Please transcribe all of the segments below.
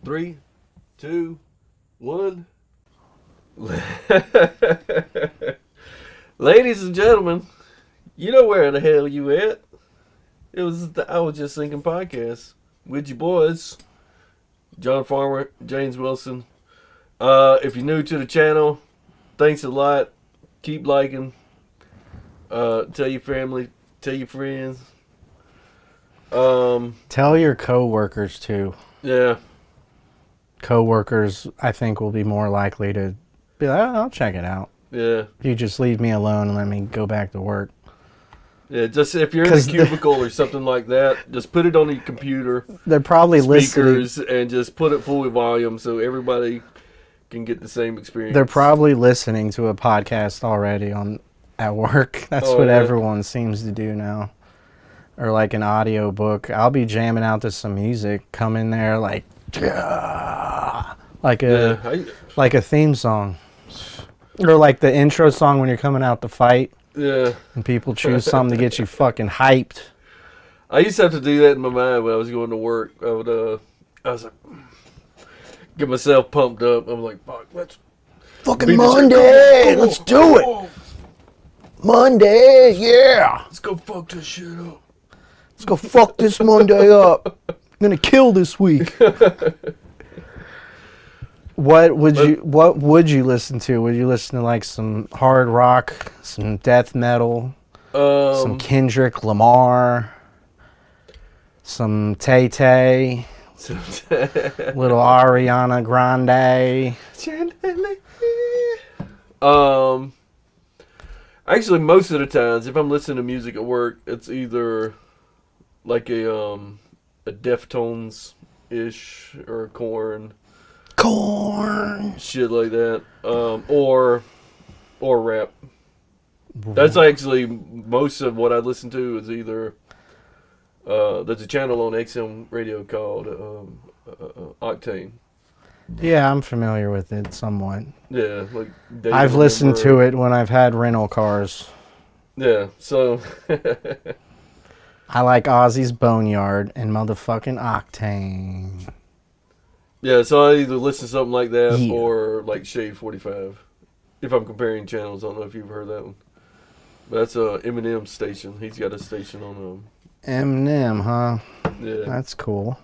3, 2, 1. Ladies and gentlemen, you know where the hell you at. It was the I Was Just Thinking podcast with your boys, John Farmer, James Wilson. If you're new to the channel, thanks a lot. Keep liking. Tell your family, tell your friends. Tell your coworkers too. Yeah. Coworkers, I think, will be more likely to be like, oh, I'll check it out. Yeah. You just leave me alone and let me go back to work. Yeah, just if you're in the cubicle or something like that, just put it on your computer. They're probably speakers listening. and just put it full volume so everybody can get the same experience. They're probably listening to a podcast already at work. That's what everyone seems to do now. Or like an audio book. I'll be jamming out to some music, come in there like a theme song. Or like the intro song when you're coming out to fight. Yeah. And people choose something to get you fucking hyped. I used to have to do that in my mind when I was going to work. I was like, get myself pumped up. I'm like, fuck, let's fucking Monday, let's do it. Monday, yeah. Let's go fuck this shit up. Let's go fuck this Monday up. I'm gonna kill this week. What would you listen to? Would you listen to like some hard rock, some death metal, some Kendrick Lamar, some Tay Tay, little Ariana Grande? Actually, most of the times, if I'm listening to music at work, it's either like a Deftones-ish or a Korn shit like that, or rap. That's actually most of what I listen to is either there's a channel on XM radio called Octane. Yeah, I'm familiar with it somewhat. Yeah, like I've listened to it when I've had rental cars. Yeah, so I like Ozzy's Boneyard and motherfucking Octane. Yeah, so I either listen to something like that or like Shade 45. If I'm comparing channels, I don't know if you've heard that one. But that's Eminem's station. He's got a station on Eminem, huh? Yeah. That's cool.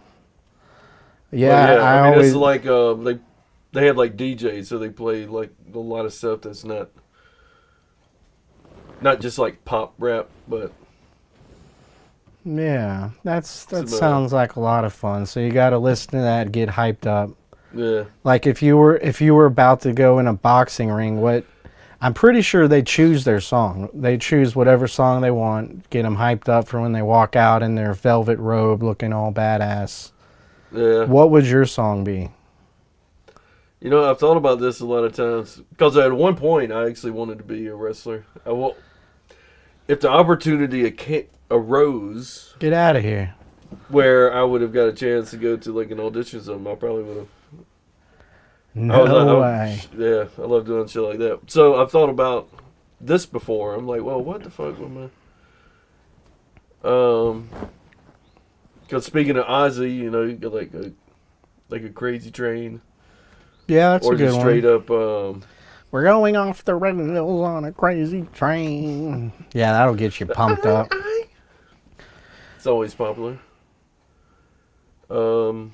Yeah, I mean, it's like they have like DJs, so they play like a lot of stuff that's not just like pop rap, but yeah, that sounds like a lot of fun. So you got to listen to that, get hyped up. Yeah. Like if you were about to go in a boxing ring, I'm pretty sure they choose their song. They choose whatever song they want, get them hyped up for when they walk out in their velvet robe, looking all badass. Yeah. What would your song be? You know, I've thought about this a lot of times because at one point I actually wanted to be a wrestler. If the opportunity arose, get out of here, where I would have got a chance to go to like an audition or something, I probably would have. No way. Yeah, I love doing shit like that. So I've thought about this before. I'm like, well, what the fuck am I? Because speaking of Ozzy, you know, you got like a crazy train. Yeah, that's a good one. Or straight up. We're going off the rails on a crazy train. Yeah, that'll get you pumped up. It's always popular. We'll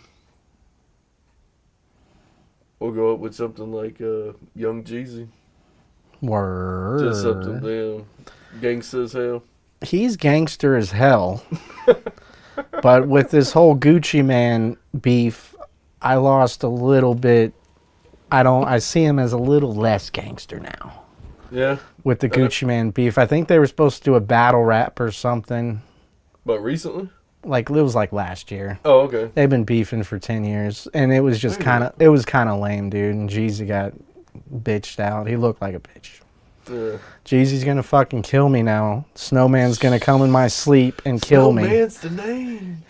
go up with something like Young Jeezy. Word. Just something damn gangster as hell. He's gangster as hell. But with this whole Gucci Man beef, I lost a little bit. I see him as a little less gangster now. Yeah. With the Gucci Man beef. I think they were supposed to do a battle rap or something. But recently? Like, it was like last year. Oh, okay. They've been beefing for 10 years. And it was just kind of lame, dude. And Jeezy got bitched out. He looked like a bitch. Yeah. Jeezy's gonna fucking kill me now. Snowman's gonna come in my sleep and kill me. Snowman's the name.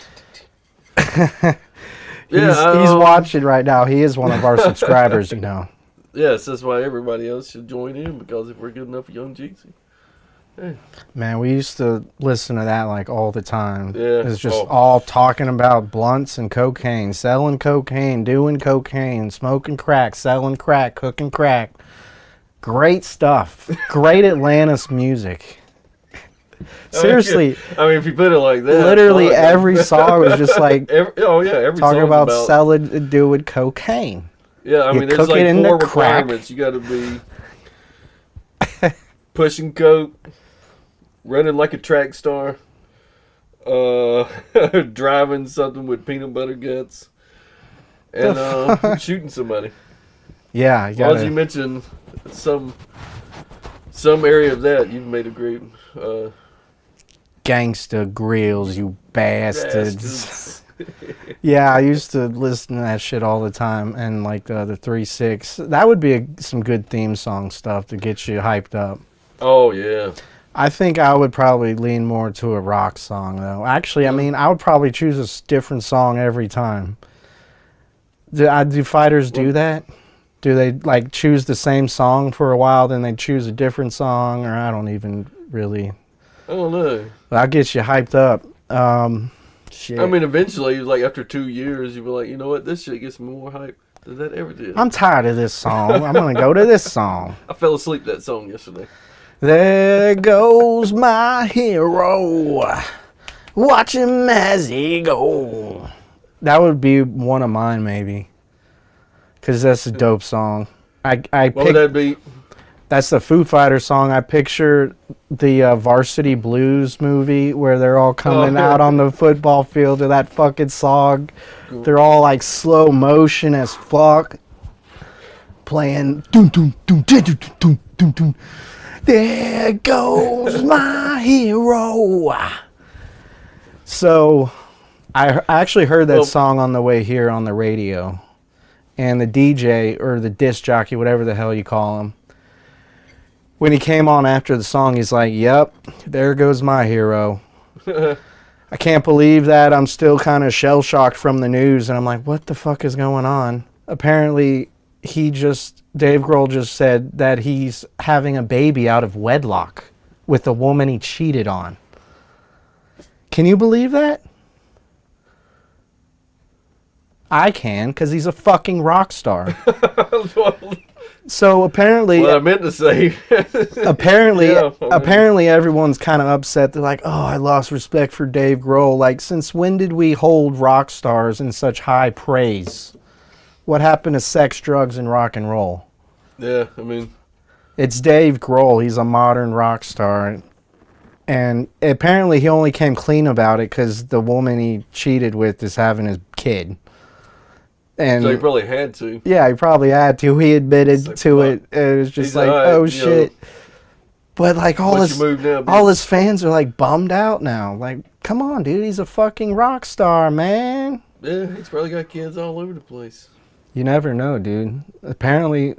He's watching right now. He is one of our subscribers, you know. Yes, that's why everybody else should join in, because if we're good enough for Young Jeezy. Man, we used to listen to that like all the time. Yeah. It's just all talking about blunts and cocaine, selling cocaine, doing cocaine, smoking crack, selling crack, cooking crack. Great stuff. Great Atlantis music. Seriously. I mean, if you put it like that. Literally every song was just like every talking about selling and doing cocaine. Yeah, I You mean, there's cook like it in 4 the crack. requirements. You got to be pushing coke, running like a track star, driving something with peanut butter guts, and shooting somebody. Yeah, As long as you mention some area of that, you've made a great Gangsta grills, you bastards. bastards. Yeah, I used to listen to that shit all the time, and like the 3-6. That would be some good theme song stuff to get you hyped up. Oh yeah. I think I would probably lean more to a rock song, though. Actually, I mean, I would probably choose a different song every time. Do fighters do that? Do they like choose the same song for a while, then they choose a different song, or I don't even really. I don't know. But I'll get you hyped up. Shit. I mean, eventually, like after 2 years, you'll be like, you know what? This shit gets me more hype than that ever did. I'm tired of this song. I'm gonna go to this song. I fell asleep that song yesterday. There goes my hero. Watch him as he go. That would be one of mine, maybe. Because that's a dope song. What would that be? That's the Foo Fighters song. I picture the Varsity Blues movie where they're all coming out on the football field to that fucking song. They're all like slow motion as fuck. Playing. Doom, doom, doom, doom, doom, doom, doom, doom. There goes my hero. So, I actually heard that song on the way here on the radio. And the DJ, or the disc jockey, whatever the hell you call him, when he came on after the song, he's like, yep, there goes my hero. I can't believe that. I'm still kind of shell-shocked from the news. And I'm like, what the fuck is going on? Apparently, Dave Grohl just said that he's having a baby out of wedlock with the woman he cheated on. Can you believe that? I can, because he's a fucking rock star. So apparently, what I meant to say. apparently everyone's kind of upset. They're like, "Oh, I lost respect for Dave Grohl. Like, since when did we hold rock stars in such high praise? What happened to sex, drugs, and rock and roll?" Yeah, I mean, it's Dave Grohl. He's a modern rock star, and apparently he only came clean about it because the woman he cheated with is having his kid. And so he probably had to. Yeah, he probably had to. He admitted to it. It was just like, oh shit. But like all his fans are like bummed out now. Like, come on, dude, he's a fucking rock star, man. Yeah, he's probably got kids all over the place. You never know, dude. Apparently,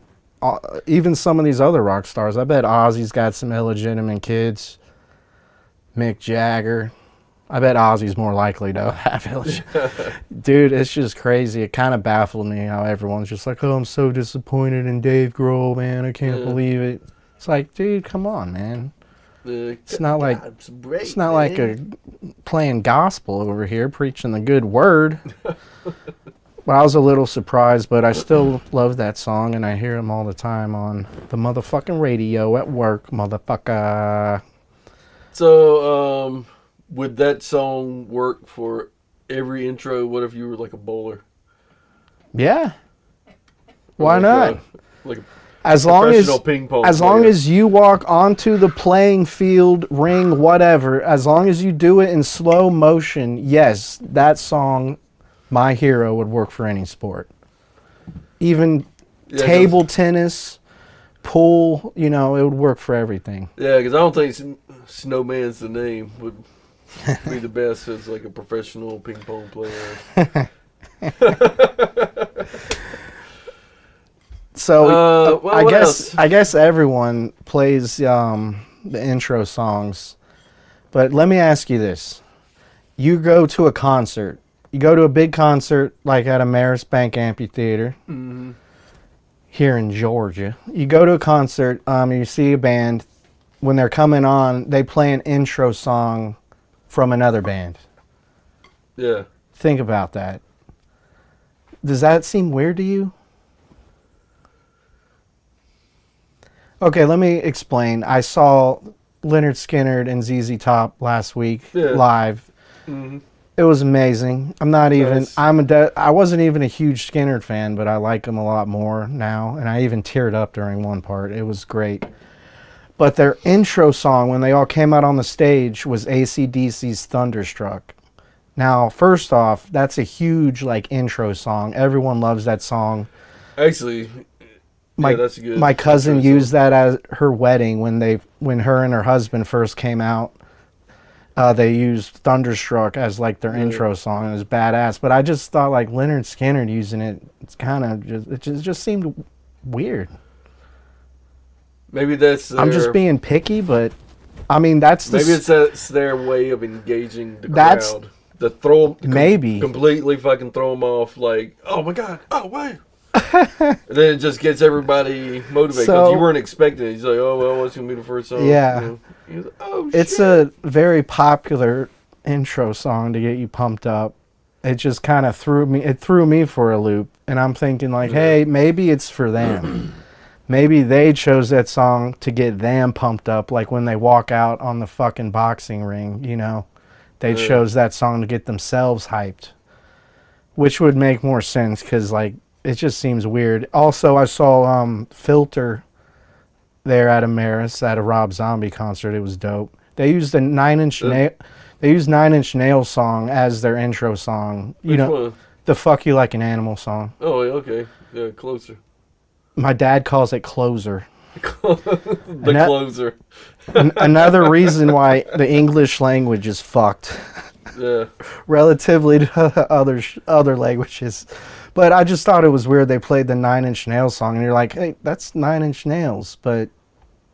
even some of these other rock stars, I bet Ozzy's got some illegitimate kids. Mick Jagger. I bet Ozzy's more likely to have illegitimate. Dude, it's just crazy. It kind of baffled me how everyone's just like, oh, I'm so disappointed in Dave Grohl, man. I can't believe it. It's like, dude, come on, man. It's not like playing gospel over here, preaching the good word. Well, I was a little surprised, but I still love that song, and I hear him all the time on the motherfucking radio at work, motherfucker. So, would that song work for every intro? What if you were like a bowler? Yeah. Why not? Like a as long as you walk onto the playing field, ring, whatever, as long as you do it in slow motion, yes, that song, My Hero, would work for any sport. Even table tennis, pool, it would work for everything. Yeah, because I don't think Snowman's the name would be the best as like a professional ping pong player. So I guess everyone plays the intro songs, but let me ask you this: you go to a concert, you go to a big concert like at Ameris Bank Amphitheater here in Georgia. You go to a concert, you see a band, when they're coming on, they play an intro song from another band. Yeah. Think about that. Does that seem weird to you? Okay, let me explain. I saw Leonard Skinner and ZZ Top last week live. Mm-hmm. It was amazing. I'm not even. Nice. I wasn't even a huge Skinner fan, but I like him a lot more now. And I even teared up during one part. It was great. But their intro song when they all came out on the stage was AC/DC's "Thunderstruck." Now, first off, that's a huge like intro song. Everyone loves that song. Actually, that's good. My cousin used that at her wedding when her and her husband first came out. They used "Thunderstruck" as like their intro song. It was badass. But I just thought like Leonard Skinner using it, it's kind of it just seemed weird. Maybe that's I'm just being picky, but I mean that's it's their way of engaging the crowd. The throw maybe completely fucking throw them off. Like, oh my god, oh wait. And then it just gets everybody motivated because you weren't expecting it. He's like, oh well, what's gonna be the first song? Yeah. You know? Like, oh, it's shit. a very popular intro song to get you pumped up. It just kind of threw me for a loop, and I'm thinking like, hey, maybe it's for them. Maybe they chose that song to get them pumped up, like when they walk out on the fucking boxing ring, you know. They chose that song to get themselves hyped, which would make more sense because like it just seems weird. Also, I saw Filter there at Ameris at a Rob Zombie concert. It was dope. They used the Nine Inch Nails song as their intro song. Which one? The "Fuck You Like an Animal" song. Oh, okay. Yeah, Closer. My dad calls it Closer. Closer. Another reason why the English language is fucked. Yeah. Relatively to other languages. But I just thought it was weird they played the Nine Inch Nails song and you're like, hey, that's Nine Inch Nails, but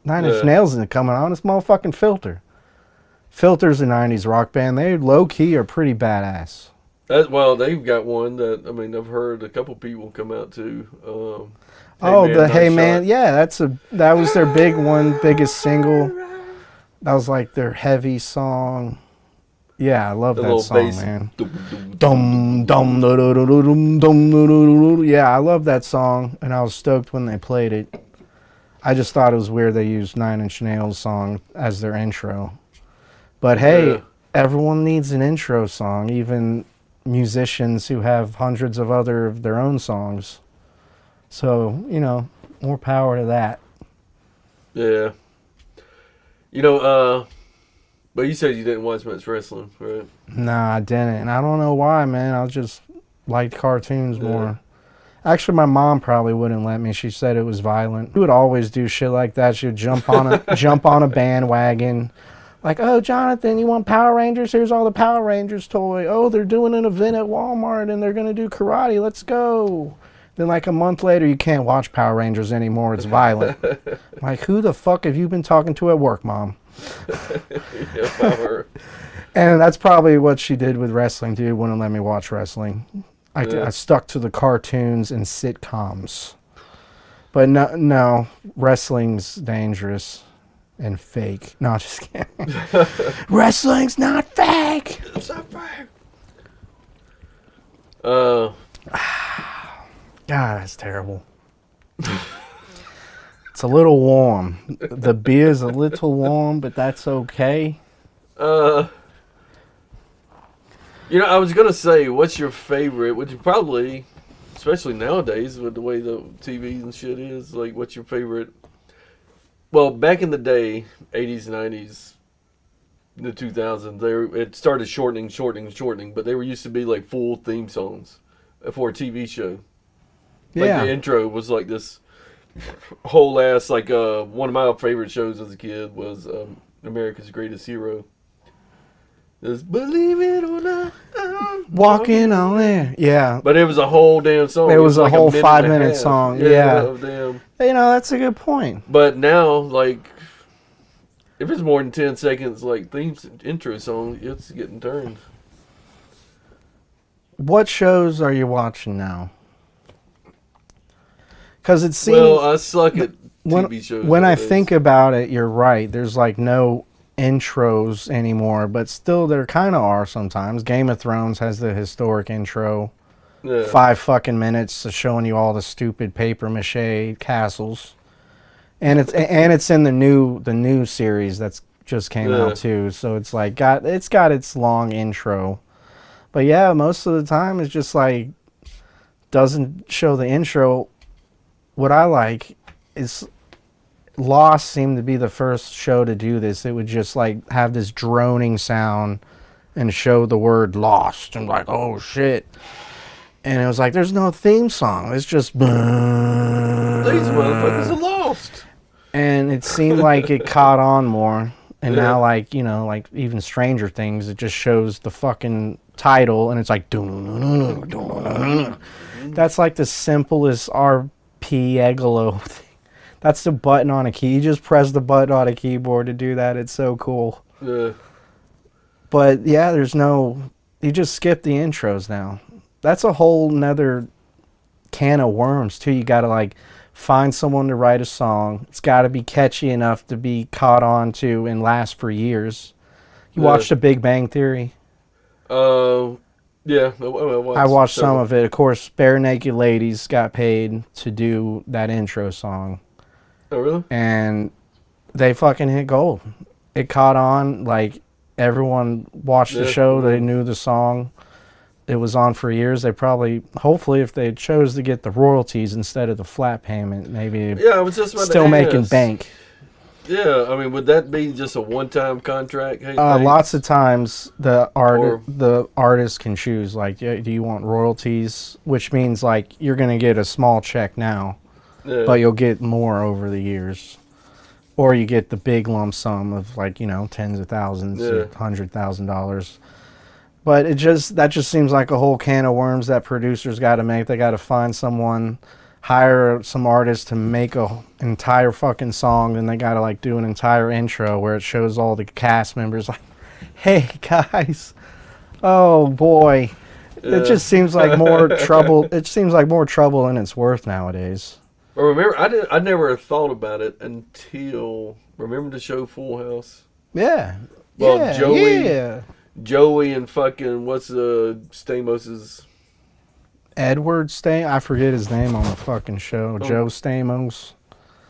Nine Inch Nails isn't coming on, it's motherfucking Filter. Filter's a 90s rock band. They low key are pretty badass. Well, they've got one that I've heard a couple people come out to. Hey Man, yeah, that was their biggest single. That was like their heavy song. Yeah, I love that song, bass. Man. Dum dum dum dum. Yeah, I love that song, and I was stoked when they played it. I just thought it was weird they used Nine Inch Nails song as their intro. But hey, everyone needs an intro song, even musicians who have hundreds of their own songs. So, more power to that. Yeah. But you said you didn't watch much wrestling, right? Nah, I didn't. And I don't know why, man. I just liked cartoons more. Actually, my mom probably wouldn't let me. She said it was violent. She would always do shit like that. She would jump on a bandwagon. Like, oh, Jonathan, you want Power Rangers? Here's all the Power Rangers toy. Oh, they're doing an event at Walmart and they're going to do karate. Let's go. Then like a month later, you can't watch Power Rangers anymore. It's violent. Like, who the fuck have you been talking to at work, Mom? And that's probably what she did with wrestling, too. Wouldn't let me watch wrestling. I stuck to the cartoons and sitcoms. But no, wrestling's dangerous and fake. No, just kidding. Wrestling's not fake. It's not fake. God, that's terrible. It's a little warm. The beer's a little warm, but that's okay. I was going to say, what's your favorite? Would you probably, especially nowadays with the way the TV and shit is, like, what's your favorite? Well, back in the day, 80s, 90s, the 2000s, it started shortening, but they used to be like full theme songs for a TV show. Like the intro was like this whole ass, like one of my favorite shows as a kid was America's Greatest Hero. Just believe it or not, walking on air. Yeah. But it was a whole damn song. It was a whole 5-minute song. Yeah. Damn. That's a good point. But now, like, if it's more than 10 seconds, like intro song, it's getting turned. What shows are you watching now? Because it seems... Well, I suck at TV shows. When I nowadays. think about it, you're right. There's like no intros anymore, but still there kind of are sometimes. Game of Thrones has the historic intro. Yeah. 5 fucking minutes of showing you all the stupid paper mache castles. And it's in the new series that's just came out too. So it's like it's got its long intro. But yeah, most of the time it's just like doesn't show the intro. What I like is Lost seemed to be the first show to do this. It would just like have this droning sound and show the word lost and like, oh shit. And it was like, there's no theme song. It's just These motherfuckers are lost. And it seemed like it caught on more. And Yeah. now, like, you know, like even Stranger Things, it just shows the fucking title and it's like, that's like the simplest arpeggio thing. That's the button on a key. You just press the button on a keyboard to do that. It's so cool. Yeah. But yeah, you just skip the intros now. That's a whole nother can of worms too. You gotta like find someone to write a song. It's gotta be catchy enough to be caught on to and last for years. You watched The Big Bang Theory? Yeah. I watched some of it. Of course, Bare Naked Ladies got paid to do that intro song. Oh, really? And they fucking hit gold. It caught on. Like, everyone watched the show. They knew the song. It was on for years. They probably, hopefully, if they chose to get the royalties instead of the flat payment, maybe I was just about still to making ask. bank. Yeah, I mean, would that be just a one-time contract? Hey, Lots of times the artist can choose, like, do you want royalties? Which means, like, you're going to get a small check now, but you'll get more over the years. Or you get the big lump sum of, like, you know, tens of thousands, $100,000. But that just seems like a whole can of worms that producers got to make. They got to find someone, hire some artists to make an entire fucking song, then they got to like do an entire intro where it shows all the cast members like, hey guys, oh boy. It just seems like more trouble. It seems like more trouble than it's worth nowadays. Well, remember, I never thought about it until, remember the show Full House? Yeah. Well, yeah, Joey and fucking, what's Stamos's? Edward Stamos? I forget his name on the fucking show. Joe Stamos?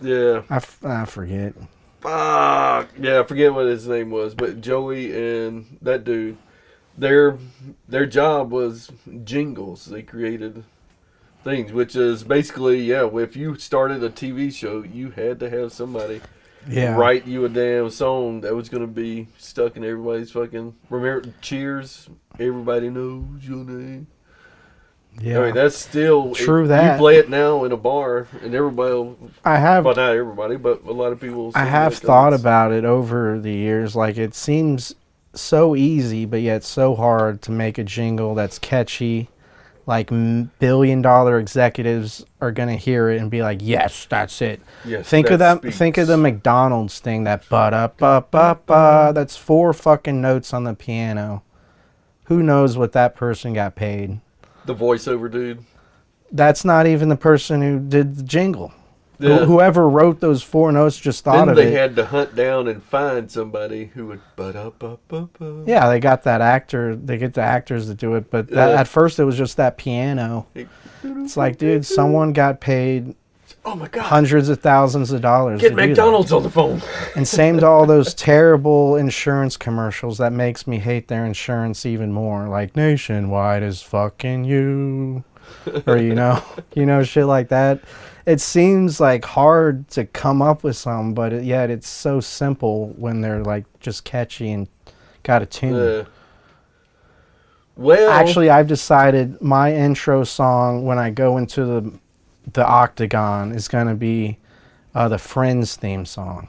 Yeah. I forget. Fuck. Yeah, I forget what his name was, but Joey and that dude, their job was jingles. They created things, which is basically, if you started a TV show, you had to have somebody write you a damn song that was going to be stuck in everybody's fucking... Remember Cheers? Everybody knows your name. Yeah. I mean, that's still... True that. You play it now in a bar, and everybody will... Well, not everybody, but a lot of people... I have thought about it over the years. Like, it seems so easy, but yet so hard to make a jingle that's catchy. Like, billion-dollar executives are going to hear it and be like, yes, that's it. Yes, think of the McDonald's thing, that ba-da-ba-ba-ba. That's 4 fucking notes on the piano. Who knows what that person got paid? The voiceover dude. That's not even the person who did the jingle. Yeah. Whoever wrote those 4 notes just thought of it. Then they had to hunt down and find somebody who would ba-da-ba-ba-ba. Yeah, they got that actor. They get the actors to do it, but at first it was just that piano. It's like, dude, someone got paid oh my God, hundreds of thousands of dollars. Get McDonald's on the phone. And same to all those terrible insurance commercials that makes me hate their insurance even more. Like, Nationwide is fucking you. Or, you know, shit like that. It seems like hard to come up with some, but yet it's so simple when they're like just catchy and got a tune. Well, actually, I've decided my intro song when I go into the octagon is going to be the Friends theme song.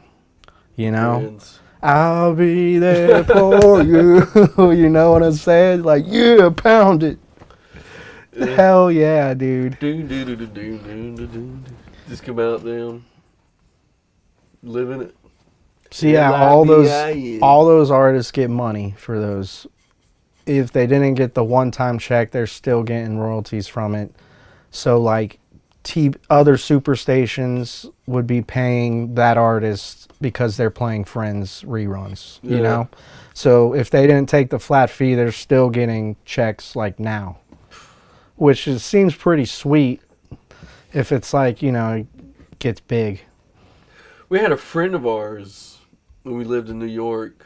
You know? Friends. I'll be there for you. You know what I'm saying? Like, yeah, pound it. Hell yeah, dude. Just come out there, living it. So yeah, all those artists get money for those. If they didn't get the one-time check, they're still getting royalties from it. So like other superstations would be paying that artist because they're playing Friends reruns, you know? So if they didn't take the flat fee, they're still getting checks like now, which seems pretty sweet if it's like, you know, it gets big. We had a friend of ours when we lived in New York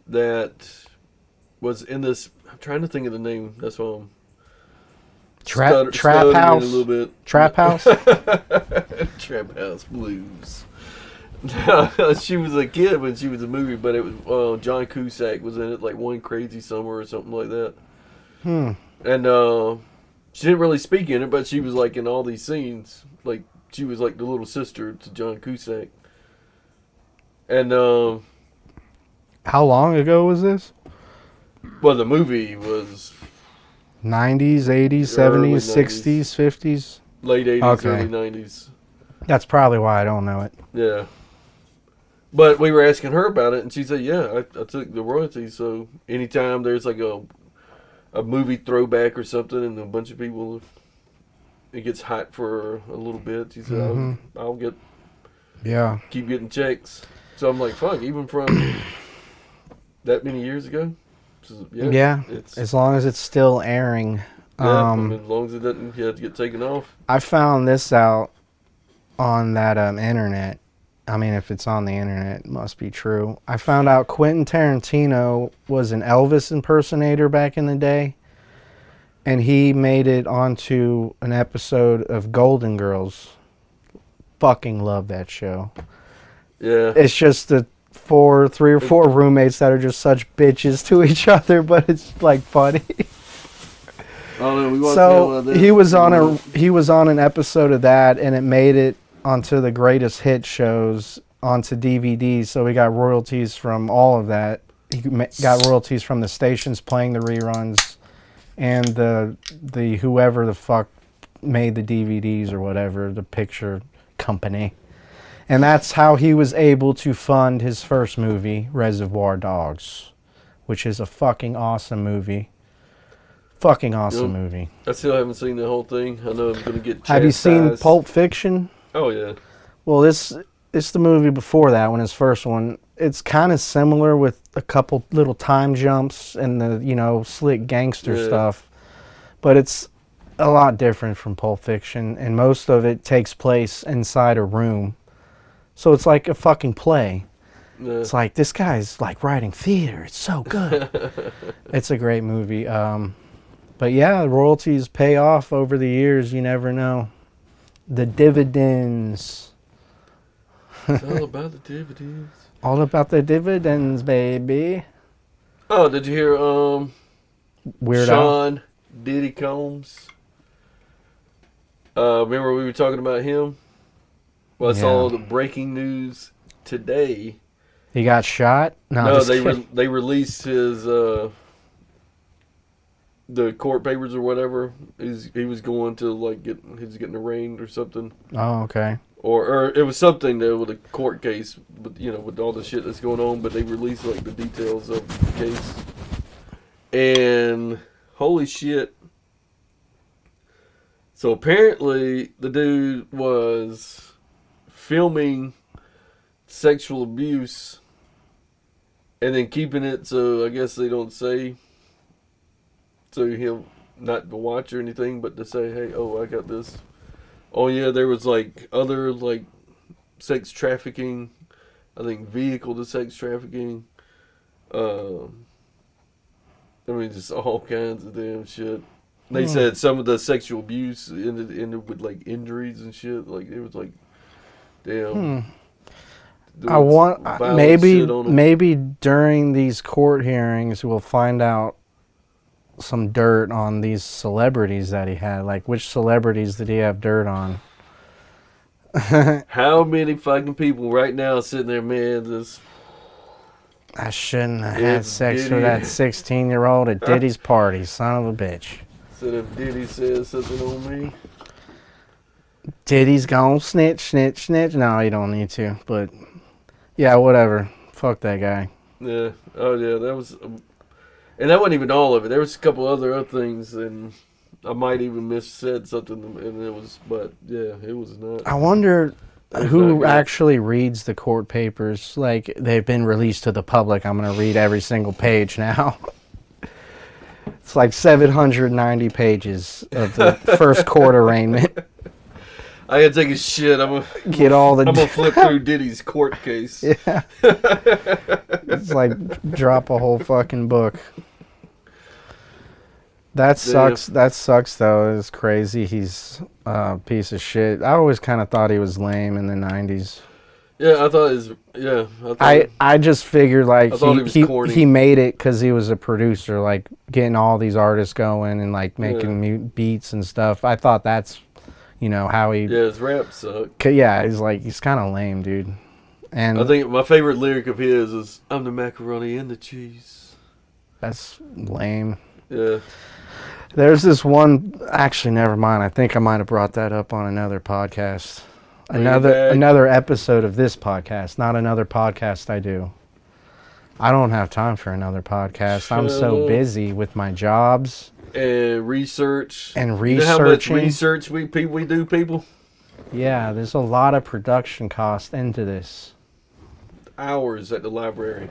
that was in this. I'm trying to think of the name. That's why I'm Trap stuttering house? a little bit. Trap house? Trap House Blues. She was a kid when she was a movie, but it was John Cusack was in it, like One Crazy Summer or something like that. And she didn't really speak in it, but she was like in all these scenes. Like she was like the little sister to John Cusack. And How long ago was this? well, the movie was 90s, 80s, Early 70s, 60s, 50s? late 80s, Okay. early 90s. That's probably why I don't know it. Yeah. But we were asking her about it, and she said, yeah, I took the royalties. So anytime there's like a movie throwback or something and a bunch of people, it gets hot for a little bit, she said, I'll keep getting checks. So I'm like, fuck, even from that many years ago? Yeah, as long as it's still airing. Yeah, I mean, as long as it doesn't have to get taken off. I found this out on that internet. I mean, if it's on the internet, it must be true. I found out Quentin Tarantino was an Elvis impersonator back in the day, and he made it onto an episode of Golden Girls. Fucking love that show. Yeah. It's just the three or four roommates that are just such bitches to each other, but it's like funny. So he was on an episode of that, and it made it onto the greatest hit shows onto DVD. So we got royalties from all of that. He got royalties from the stations playing the reruns, and the whoever the fuck made the DVDs or whatever, the picture company. And that's how he was able to fund his first movie, Reservoir Dogs, which is a fucking awesome movie. Fucking awesome movie. I still haven't seen the whole thing. I know I'm going to get chastised. Have you seen Pulp Fiction? Oh, yeah. Well, it's the movie before that one, his first one. It's kind of similar with a couple little time jumps and the, you know, slick gangster stuff. But it's a lot different from Pulp Fiction, and most of it takes place inside a room. So it's like a fucking play. Yeah. It's like, this guy's like writing theater. It's so good. It's a great movie. But yeah, royalties pay off over the years. You never know. The dividends. It's all about the dividends. All about the dividends, baby. Oh, did you hear Weird Sean Diddy Combs? Remember we were talking about him? Well, I saw the breaking news today. He got shot? No, they released his the court papers or whatever. He was going to like he was getting arraigned or something. Oh, okay. Or it was something though with a court case, but you know, with all the shit that's going on. But they released like the details of the case, and holy shit! So apparently the dude was filming sexual abuse and then keeping it so I guess they don't say, so he'll not to watch or anything, but to say, hey, oh, I got this. Oh yeah, there was like other like sex trafficking, I think vehicle to sex trafficking. I mean, just all kinds of damn shit. They said some of the sexual abuse ended with like injuries and shit. Like it was like, damn. I want maybe during these court hearings we'll find out some dirt on these celebrities that he had. Like, which celebrities did he have dirt on? How many fucking people right now sitting there, man? I shouldn't have had sex with that 16-year-old at Diddy's party, son of a bitch. So if Diddy says something on me, Diddy's gonna snitch. No, you don't need to. But yeah, whatever. Fuck that guy. Yeah. Oh yeah, that was, and that wasn't even all of it. There was a couple other things, and I might even said something, and it was, but yeah, it was not. I wonder It was not who good. actually reads the court papers. Like, they've been released to the public. I'm going to read every single page now. It's like 790 pages of the first court arraignment. I gotta take a shit. Get all the. I'm gonna flip through Diddy's court case. Yeah. It's like drop a whole fucking book. That sucks. That sucks, though. It's crazy. He's a piece of shit. I always kind of thought he was lame in the 90s. Yeah, I thought it was. Yeah, I just figured like I thought he was corny. he made it because he was a producer, like getting all these artists going and like making beats and stuff. I thought that's, how he. Yeah, his rap sucked. Yeah, he's kind of lame, dude. And I think my favorite lyric of his is "I'm the macaroni and the cheese." That's lame. Yeah. There's this one. Actually, never mind. I think I might have brought that up on another podcast. Another episode of this podcast, not another podcast I do. I don't have time for another podcast. I'm so busy with my jobs and research. And researching. You know how much research we do, people? Yeah, there's a lot of production cost into this. Hours at the library.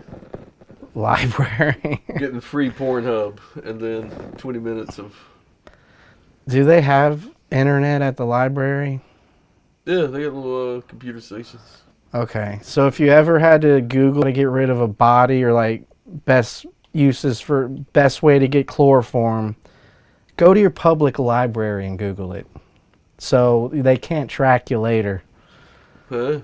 Getting free Pornhub, and then 20 minutes of... Do they have internet at the library? Yeah, they got little computer stations. Okay, so if you ever had to Google to get rid of a body or like best way to get chloroform, go to your public library and Google it. So they can't track you later. Huh?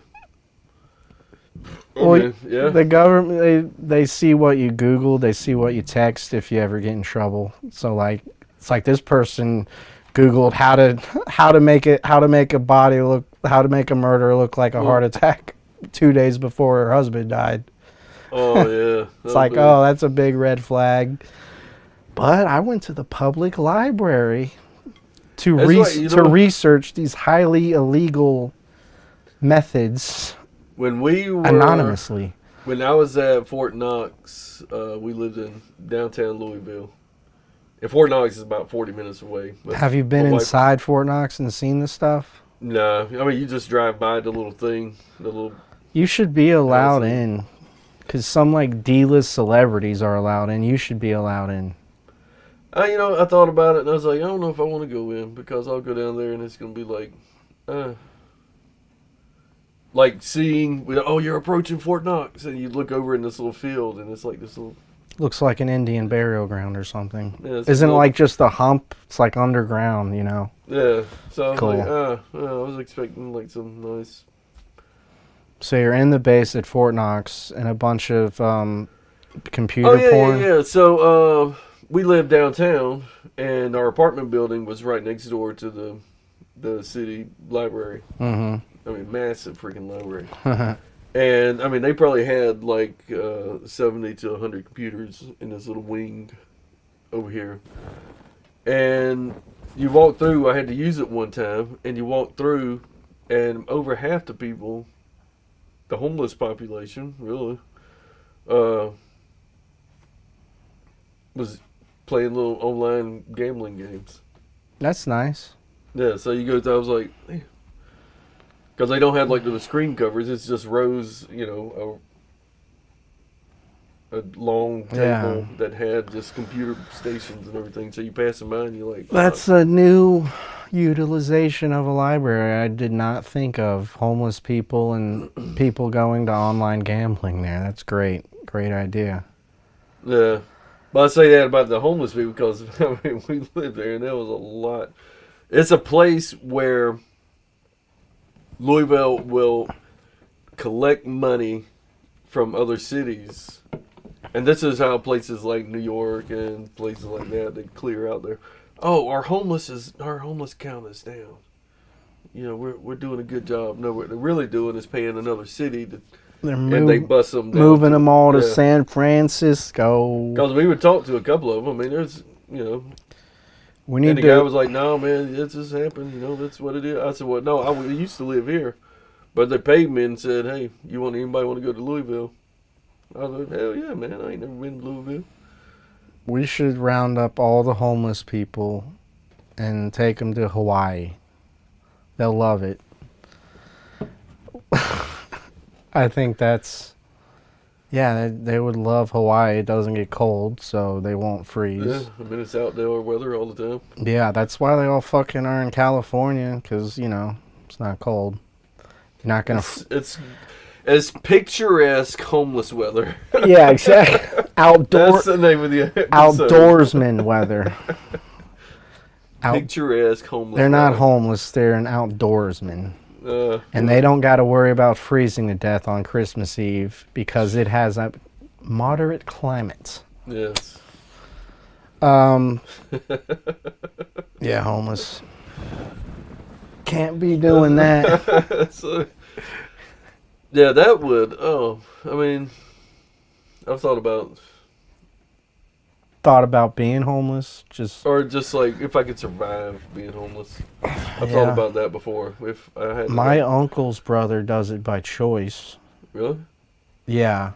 Well, yeah. The government, they see what you Google, they see what you text if you ever get in trouble. So like, it's like this person Googled how to make a murder look like a heart attack 2 days before her husband died. Oh yeah. It's like, oh, that's a big red flag. But I went to the public library to research these highly illegal methods. When we were anonymously. When I was at Fort Knox, we lived in downtown Louisville. And Fort Knox is about 40 minutes away. Have you been inside Fort Knox and seen this stuff? No. I mean, you just drive by the little thing. You should be allowed in. Because some, like, D-list celebrities are allowed in. You should be allowed in. I thought about it, and I was like, I don't know if I want to go in. Because I'll go down there, and it's going to be like seeing, you're approaching Fort Knox. And you look over in this little field, and it's like this little... Looks like an Indian burial ground or something. Yeah, isn't it like just a hump? It's like underground, Yeah. So I was cool. like, I was expecting like some nice... So you're in the base at Fort Knox and a bunch of computer porn? Yeah. So we lived downtown, and our apartment building was right next door to the city library. Mm-hmm. I mean, massive freaking library. And, I mean, they probably had, like, 70 to 100 computers in this little wing over here. And you walk through, I had to use it one time, and you walk through, and over half the people, the homeless population, really, was playing little online gambling games. That's nice. Yeah, so you go through, I was like, man. Because they don't have like the screen covers, it's just rows, a long table that had just computer stations and everything. So you pass them by and you're like... That's a new utilization of a library I did not think of. Homeless people and people going to online gambling there. That's great. Great idea. Yeah. But I say that about the homeless people because we lived there and there was a lot. It's a place where... Louisville will collect money from other cities. And this is how places like New York and places like that, they clear out there. Oh, our homeless count is down. We're doing a good job. No, what they're really doing is paying another city and they bust them down. Moving them all to San Francisco. Because we would talk to a couple of them. I mean, there's, and the guy was like, no, man, it just happened. That's what it is. I said, well, no, I used to live here. But they paid me and said, hey, anybody want to go to Louisville? I was like, hell yeah, man. I ain't never been to Louisville. We should round up all the homeless people and take them to Hawaii. They'll love it. I think that's... Yeah, they would love Hawaii. It doesn't get cold, so they won't freeze. Yeah, I mean, it's outdoor weather all the time. Yeah, that's why they all fucking are in California, because, it's not cold. You're not going to... It's as picturesque homeless weather. Yeah, exactly. That's the name of the episode. Outdoorsman weather. Picturesque homeless They're not weather. homeless, they're an outdoorsman. And they don't got to worry about freezing to death on Christmas Eve because it has a moderate climate. Yes. Yeah, homeless. Can't be doing that. So, yeah, that would. Oh, I mean, I've thought about being homeless. Or just like if I could survive being homeless. I've Yeah. thought about that before. If I had My uncle's brother does it by choice. Really? Yeah.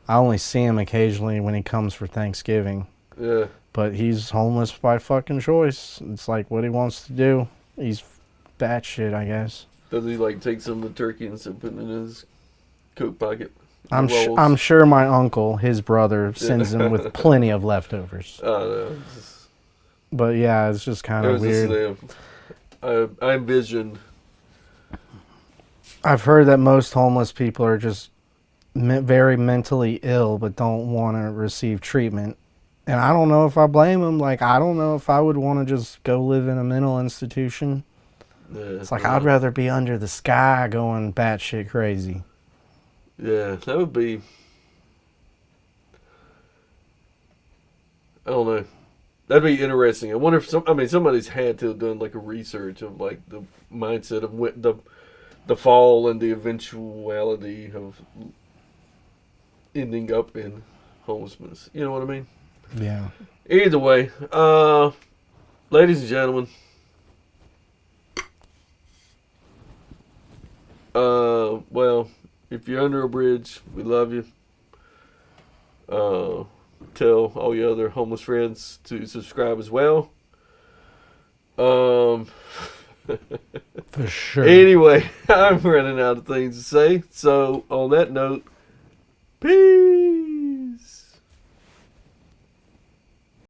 I only see him occasionally when he comes for Thanksgiving. Yeah. But he's homeless by fucking choice. It's like what he wants to do. He's batshit, I guess. Does he like take some of the turkey and put it in his coat pocket? I'm sure my uncle, his brother, sends him with plenty of leftovers. No, But yeah, it's just kind of weird. I envisioned. I've heard that most homeless people are just very mentally ill but don't want to receive treatment. And I don't know if I blame them. Like, I don't know if I would want to just go live in a mental institution. Yeah, It's like, I'd rather be under the sky going batshit crazy. Yeah, that would be. I don't know. That'd be interesting. I wonder if somebody's had to have done like a research of like the mindset of the fall and the eventuality of ending up in homelessness. You know what I mean? Yeah. Either way, ladies and gentlemen, well, if you're under a bridge, we love you. Tell all your other homeless friends to subscribe as well. For sure. Anyway, I'm running out of things to say. So, on that note, peace.